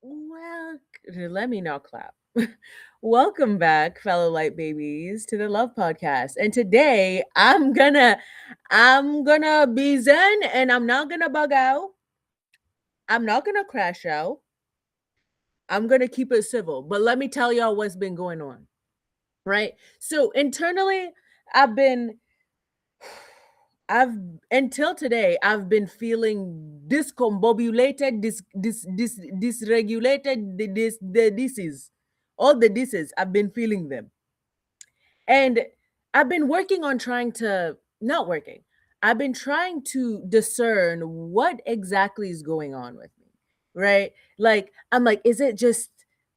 Well, let me now clap. Welcome back, fellow light babies, to the Love Podcast. And today I'm gonna be zen and I'm not gonna bug out. I'm not gonna crash out. I'm gonna keep it civil. But let me tell y'all what's been going on. Right? So internally, I've been I've until today I've been feeling discombobulated, dysregulated, the disease, all the diseases. I've been feeling them, and I've been working on trying to not working. I've been trying to discern what exactly is going on with me, right? Like I'm like, is it just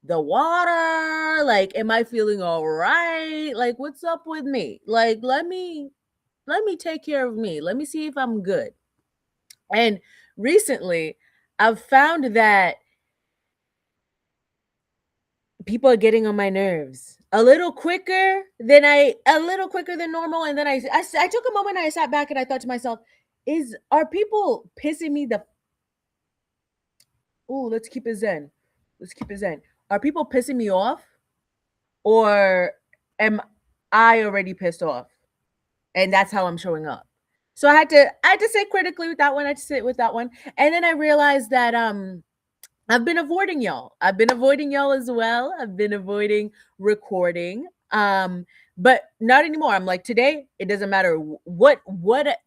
the water? Like, am I feeling all right? Like, what's up with me? Like, let me take care of me. Let me see if I'm good. And recently, I've found that people are getting on my nerves a little quicker than normal. And then I took a moment and I sat back and I thought to myself, are people pissing me the, oh, let's keep it zen. Let's keep it zen. Are people pissing me off or am I already pissed off? And that's how I'm showing up. So I had to sit critically with that one. I had to sit with that one. And then I realized that I've been avoiding y'all. I've been avoiding y'all as well. I've been avoiding recording. But not anymore. I'm like, today it doesn't matter what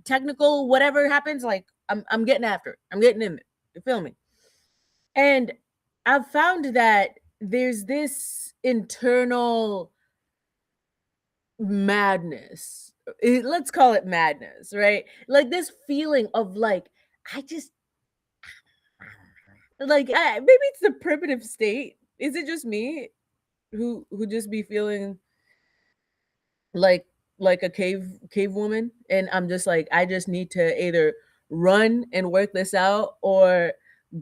technical whatever happens, like I'm getting after it. I'm getting in it. You feel me? And I've found that there's this internal madness. Let's call it madness, right? Like this feeling of like, I just like maybe it's the primitive state. Is it just me who just be feeling like a cave woman, and I'm just like, I just need to either run and work this out or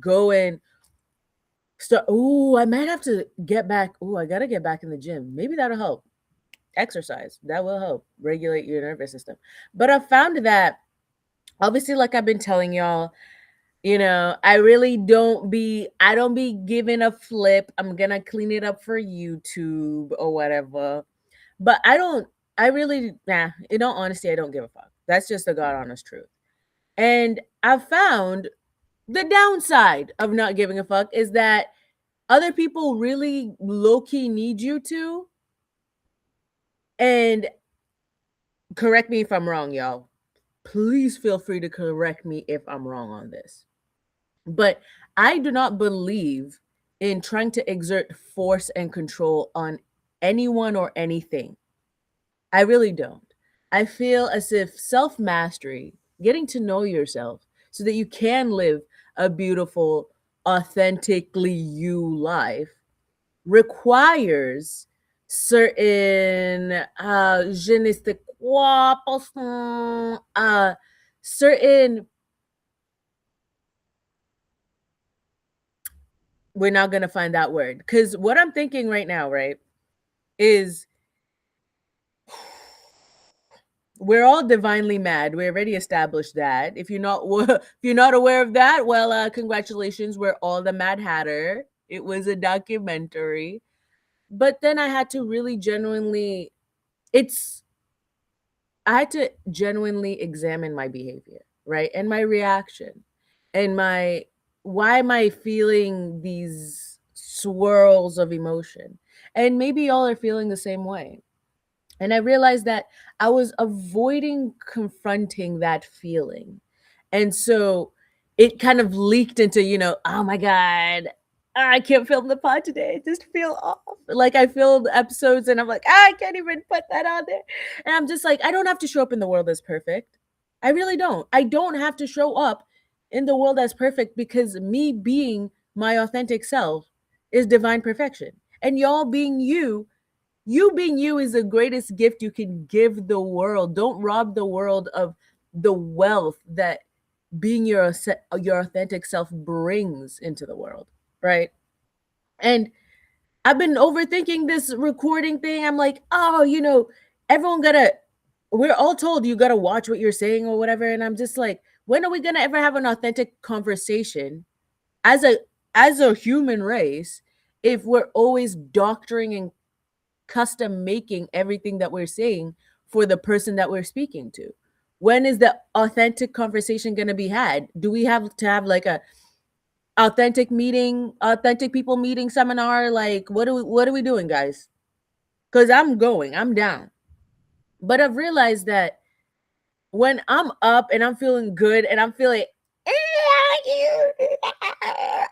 go and start. Oh, I might have to get back. Oh, I gotta get back in the gym. Maybe that'll help. Exercise, that will help regulate your nervous system. But I found that obviously, like I've been telling y'all, I don't be giving a flip. I'm gonna clean it up for YouTube or whatever. But I really, in all honesty, I don't give a fuck. That's just the God honest truth. And I've found the downside of not giving a fuck is that other people really low key need you to. And correct me if I'm wrong, y'all. Please feel free to correct me if I'm wrong on this. But I do not believe in trying to exert force and control on anyone or anything. I really don't. I feel as if self mastery, getting to know yourself so that you can live a beautiful, authentically you life, requires certain je ne sais quoi, certain, we're not going to find that word. Because what I'm thinking right now, right, is we're all divinely mad. We already established that. If you're not aware of that, well, congratulations. We're all the Mad Hatter. It was a documentary. But then it's I had to genuinely examine my behavior, right? And my reaction and my why am I feeling these swirls of emotion? And maybe y'all are feeling the same way. And I realized that I was avoiding confronting that feeling. And so it kind of leaked into, oh my God, I can't film the pod today. I just feel off. Like I filmed episodes and I'm like, I can't even put that on there. And I'm just like, I don't have to show up in the world as perfect. I really don't. I don't have to show up in the world as perfect because me being my authentic self is divine perfection. And y'all being you being you is the greatest gift you can give the world. Don't rob the world of the wealth that being your authentic self brings into the world, right? And I've been overthinking this recording thing. I'm like, oh, everyone gotta. We're all told you gotta watch what you're saying or whatever, and I'm just like, When are we going to ever have an authentic conversation as a human race if we're always doctoring and custom making everything that we're saying for the person that we're speaking to? When is the authentic conversation going to be had? Do we have to have like a authentic people meeting seminar? Like what are we doing, guys? Cuz I'm down. But I've realized that when I'm up and I'm feeling good and I'm feeling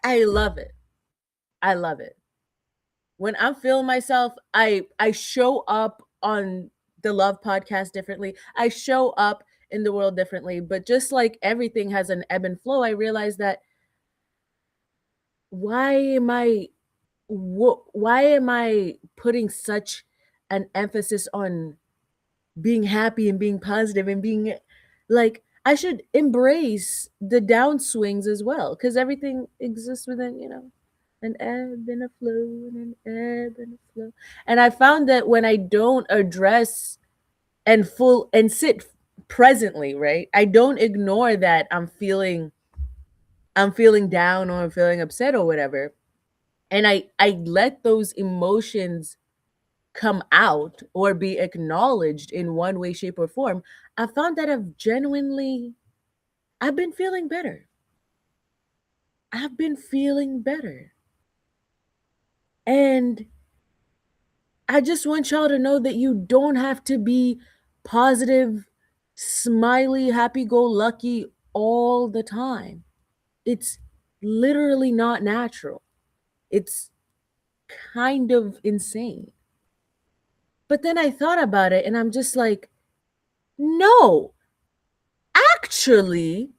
I love it. I love it. When I'm feeling myself, I show up on the Love podcast differently. I show up in the world differently. But just like everything has an ebb and flow, I realize that why am I why am I putting such an emphasis on being happy and being positive and being like I should embrace the downswings as well because everything exists within, an ebb and a flow and an ebb and a flow. And I found that when I don't address and sit presently, right? I don't ignore that I'm feeling down or I'm feeling upset or whatever. And I let those emotions come out or be acknowledged in one way, shape, or form. I found that I've been feeling better. I've been feeling better. And I just want y'all to know that you don't have to be positive, smiley, happy go lucky all the time. It's literally not natural. It's kind of insane. But then I thought about it and I'm just like, no, actually,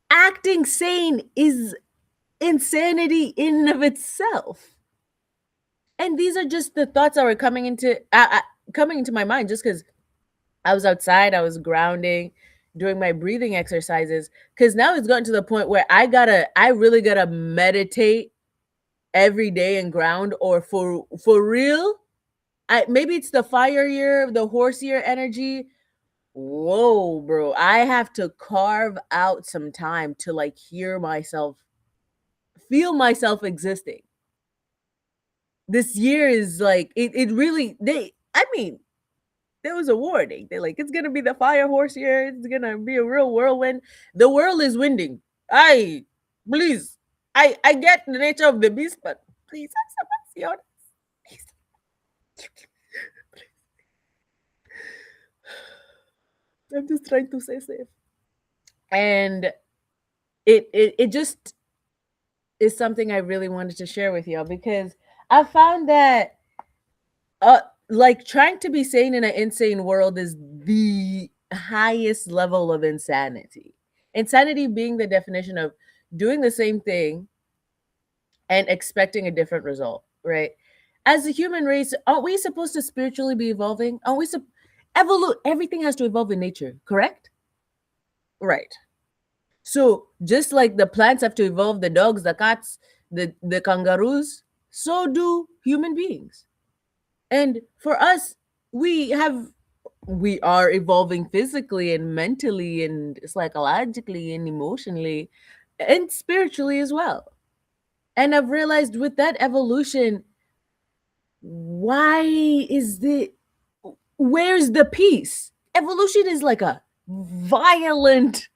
acting sane is insanity in and of itself. And these are just the thoughts that were coming into my mind just because I was outside, I was grounding, doing my breathing exercises. Because now it's gotten to the point where I really gotta meditate every day and ground, or for real. Maybe it's the fire year, the horse year energy. Whoa, bro! I have to carve out some time to like hear myself, feel myself existing. This year is like it really I mean, there was a warning. They're like, it's gonna be the fire horse year, it's gonna be a real whirlwind. The world is winding. I please. I get the nature of the beast, but please have some mercy on us. Please. I'm just trying to stay safe. And it just is something I really wanted to share with y'all because I found that uh like trying to be sane in an insane world is the highest level of insanity. Insanity being the definition of doing the same thing and expecting a different result, right? As a human race, aren't we supposed to spiritually be evolving? Aren't we everything has to evolve in nature, correct? Right. So just like the plants have to evolve, the dogs, the cats, the kangaroos, so do human beings. And for us, we have we are evolving physically and mentally and psychologically and emotionally and spiritually as well. And I've realized with that evolution, why is the where's the peace? Evolution is like a violent,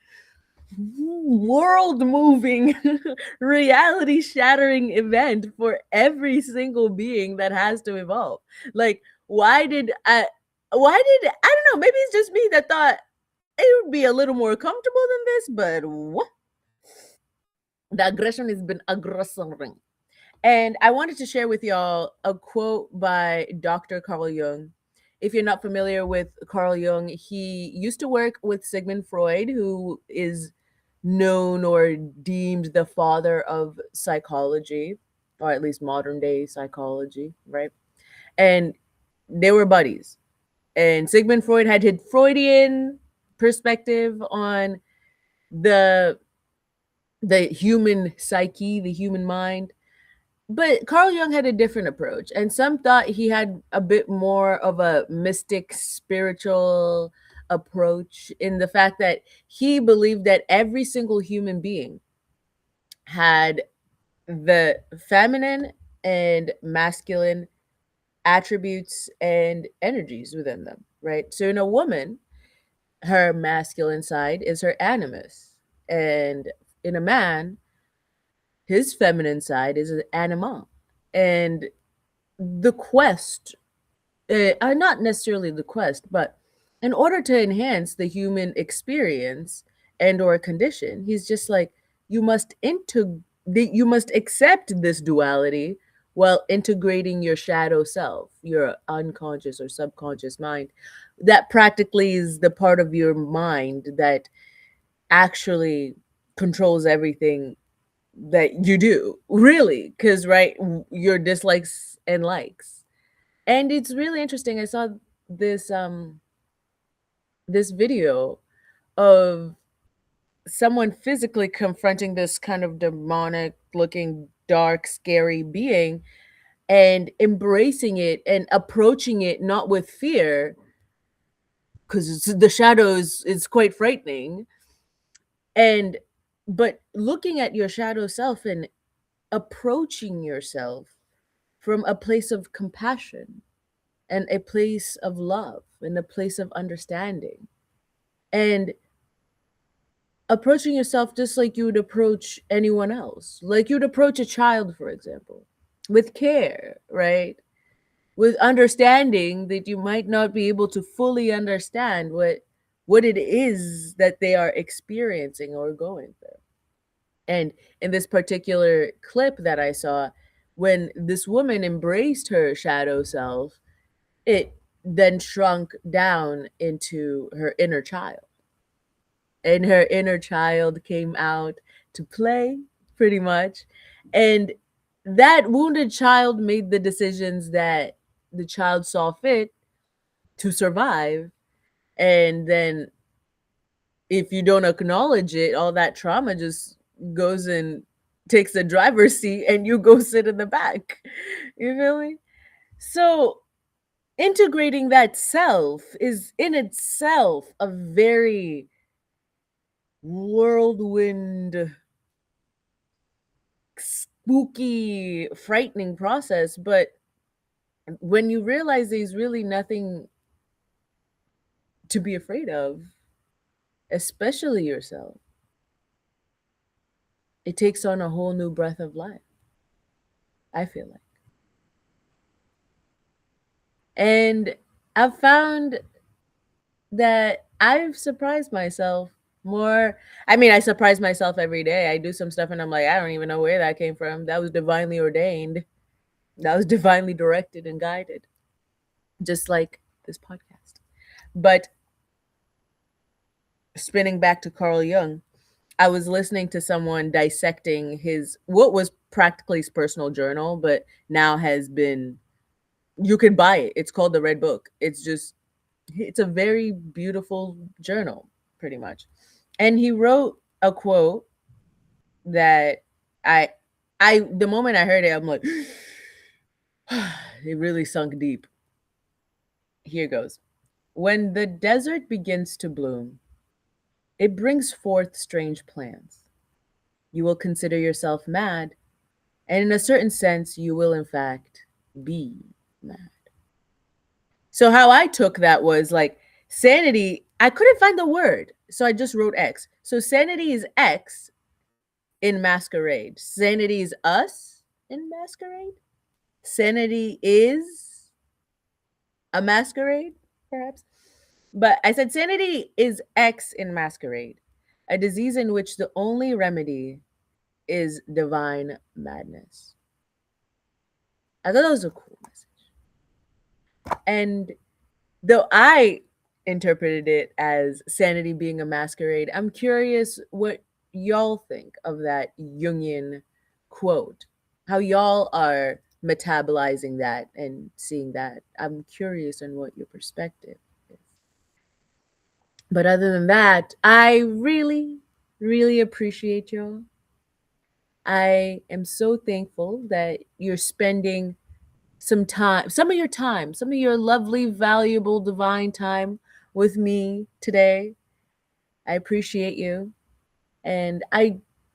world moving, reality shattering event for every single being that has to evolve. Like, I don't know, maybe it's just me that thought it would be a little more comfortable than this, but what? The aggression has been aggressing. And I wanted to share with y'all a quote by Dr. Carl Jung. If you're not familiar with Carl Jung, he used to work with Sigmund Freud, who is known or deemed the father of psychology, or at least modern day psychology, right? And they were buddies. And Sigmund Freud had his Freudian perspective on the the human psyche, the human mind. But Carl Jung had a different approach, and some thought he had a bit more of a mystic, spiritual approach in the fact that he believed that every single human being had the feminine and masculine attributes and energies within them, right? So in a woman, her masculine side is her animus, and in a man, his feminine side is an anima. And the quest, not necessarily the quest, but in order to enhance the human experience and or condition, he's just like, you must you must accept this duality while integrating your shadow self, your unconscious or subconscious mind. That practically is the part of your mind that actually controls everything that you do, really, because right, your dislikes and likes. And it's really interesting. I saw this this video of someone physically confronting this kind of demonic looking dark scary being and embracing it and approaching it not with fear, because the shadows is quite frightening, and but looking at your shadow self and approaching yourself from a place of compassion and a place of love and a place of understanding, and approaching yourself just like you would approach anyone else, like you'd approach a child, for example, with care, right? With understanding that you might not be able to fully understand what it is that they are experiencing or going through. And in this particular clip that I saw, when this woman embraced her shadow self, it then shrunk down into her inner child. And her inner child came out to play, pretty much. And that wounded child made the decisions that the child saw fit to survive. And then if you don't acknowledge it, all that trauma just goes and takes the driver's seat and you go sit in the back. You feel me? So integrating that self is in itself a very whirlwind, spooky, frightening process. But when you realize there's really nothing to be afraid of, especially yourself, it takes on a whole new breath of life, I feel like. And I've found that I've surprised myself more. I mean, I surprise myself every day. I do some stuff and I'm like, I don't even know where that came from. That was divinely ordained. That was divinely directed and guided, just like this podcast. But spinning back to Carl Jung, I was listening to someone dissecting his what was practically his personal journal, but now has been, you can buy it. It's called the Red Book. It's a very beautiful journal, pretty much. And he wrote a quote that I the moment I heard it, I'm like, it really sunk deep. Here goes. When the desert begins to bloom, it brings forth strange plants. You will consider yourself mad, and in a certain sense, you will in fact be mad. So how I took that was like sanity, I couldn't find the word. So I just wrote X. So sanity is X in masquerade. Sanity is us in masquerade. Sanity is a masquerade, perhaps. But I said sanity is X in masquerade, a disease in which the only remedy is divine madness. I thought that was a cool message. And though I interpreted it as sanity being a masquerade, I'm curious what y'all think of that Jungian quote, how y'all are metabolizing that and seeing that. I'm curious on what your perspective is. But other than that, I really, really appreciate y'all. I am so thankful that you're spending some time, some of your time, some of your lovely, valuable, divine time with me today. I appreciate you. And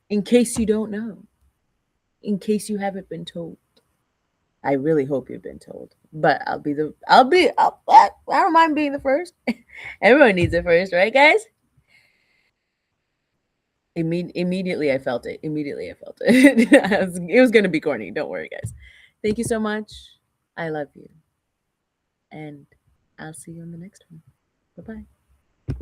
in case you don't know, in case you haven't been told, I really hope you've been told. But I don't mind being the first. Everyone needs it first, right, guys? Immediately I felt it. Immediately I felt it. It was going to be corny. Don't worry, guys. Thank you so much. I love you. And I'll see you on the next one. Bye bye.